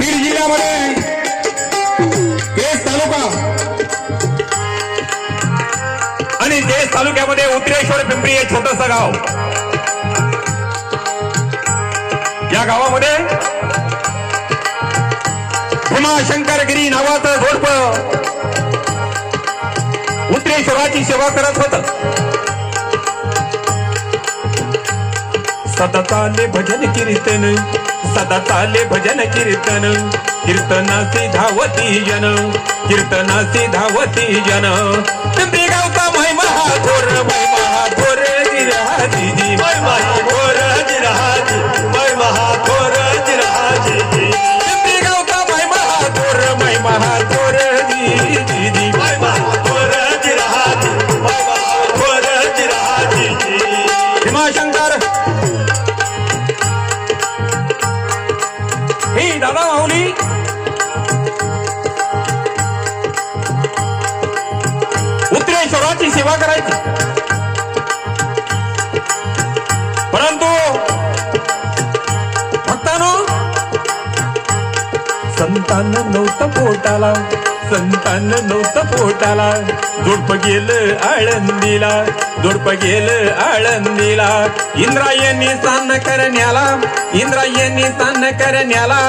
बीड जिल्ह्यामध्ये केज तालुका आणि केज तालुक्यामध्ये उतरेश्वर पिंपरी हे छोटस गाव. या गावामध्ये भीमाशंकरगिरी नावाचं जोडप उतरेश्वराची सेवा करत होत. सदा चाले भजन कीर्तन, सदा चाले भजन कीर्तन, कीर्तनासी धावती जन, कीर्तनासी धावती जन. पिंपरी गावचा महिमा थोर, महिमा थोर जिराजी, महिमा थोर जिराजी, महिमा थोर जिराजी. पिंपरी गावचा महिमा थोर, महिमा थोर जिजी, महिमा थोर जिराजी, महिमा थोर जिराजी. भीमाशंकर हे दादा माऊली उतरेश्वराची सेवा करायची. परंतु भक्तांनो संतान नव्हतं पोटाला, संतान नव्हतं पोटाला. जोडप गेलं आळंदीला, जोडप गेलं आळंदीला. इंद्रायणी स्नान करण्याला, इंद्रायणी स्नान करण्याला.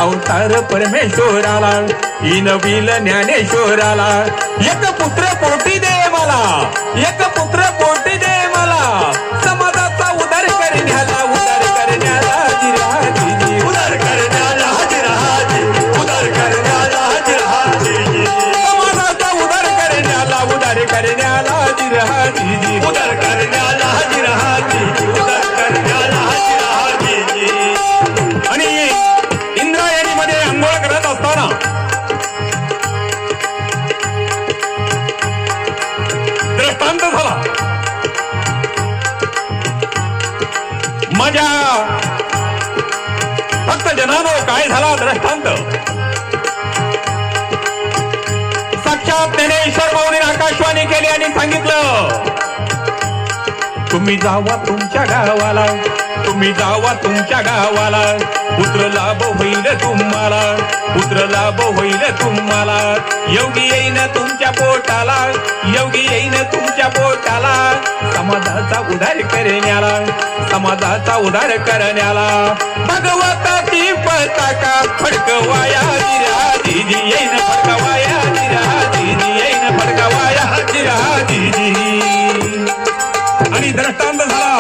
अवतार परमेश्वराला, इनविल ज्ञानेश्वराला. एक पुत्र पोटी दे मला, एक पुत्र पोटी दे मला. समाजाचा उद्धार करण्याला, उद्धार करण्याला जिराजी, उद्धार करण्याला जिराजी, उद्धार करण्याला जिराजी. समाजाचा उद्धार करण्याला, उद्धार करण्याला जिराजी, उद्धार करण्याला जिराजी, उद्धार करण्याला जिराजी. आणि इंद्रायणी मध्ये अंघोळ करत असताना दृष्टांत झाला. माझ्या फक्त जनानो काय झाला दृष्टांत. साक्षात ज्ञानेश्वर माऊलीने आकाशवाणी केली आणि सांगितलं, तुम्ही जावा तुमच्या गावाला, तुम्ही जावा तुमच्या गावाला. पुत्र लाभ होईल तुम्हाला, पुत्र लाभ होईल तुम्हाला. योगी येईन तुमच्या पोटाला, योगी येईन तुमच्या पोटाला. समाजाचा उद्धार करण्याला, समाजाचा उद्धार करण्याला. भगवताची पताका फडकवाया जिराजी, येईन फडकवाया जिराजी, येईन फडकवाया जिराजी. आणि दृष्टांत झाला.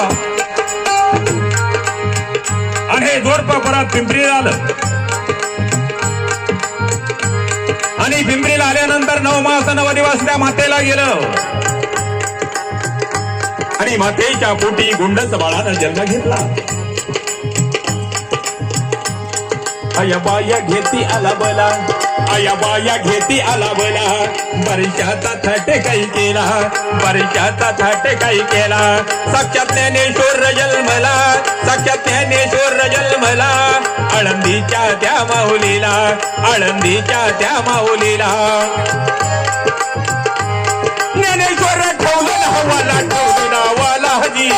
आणि हे जोडप परत पिंपरीला आलं. आणि पिंपरीला आल्यानंतर 9 मास 9 दिवस त्या मातेला गेलं. आणि मातेच्या पोटी गुंडच बाळानं जन्म घेतला. आया बाया घेती आला बला, आया बाया घेती आला बला. वर्षाचा थाट काही केला, वर्षाचा थाट काही केला. साक्षात ज्ञानेश्वर जन्मला, साक्षात ज्ञानेश्वर जन्मला. आळंदीच्या त्या माऊलीला, आळंदीच्या त्या माऊलीला. ज्ञानेश्वर ठेवलं नावाला, ठेवलं नावाला जी.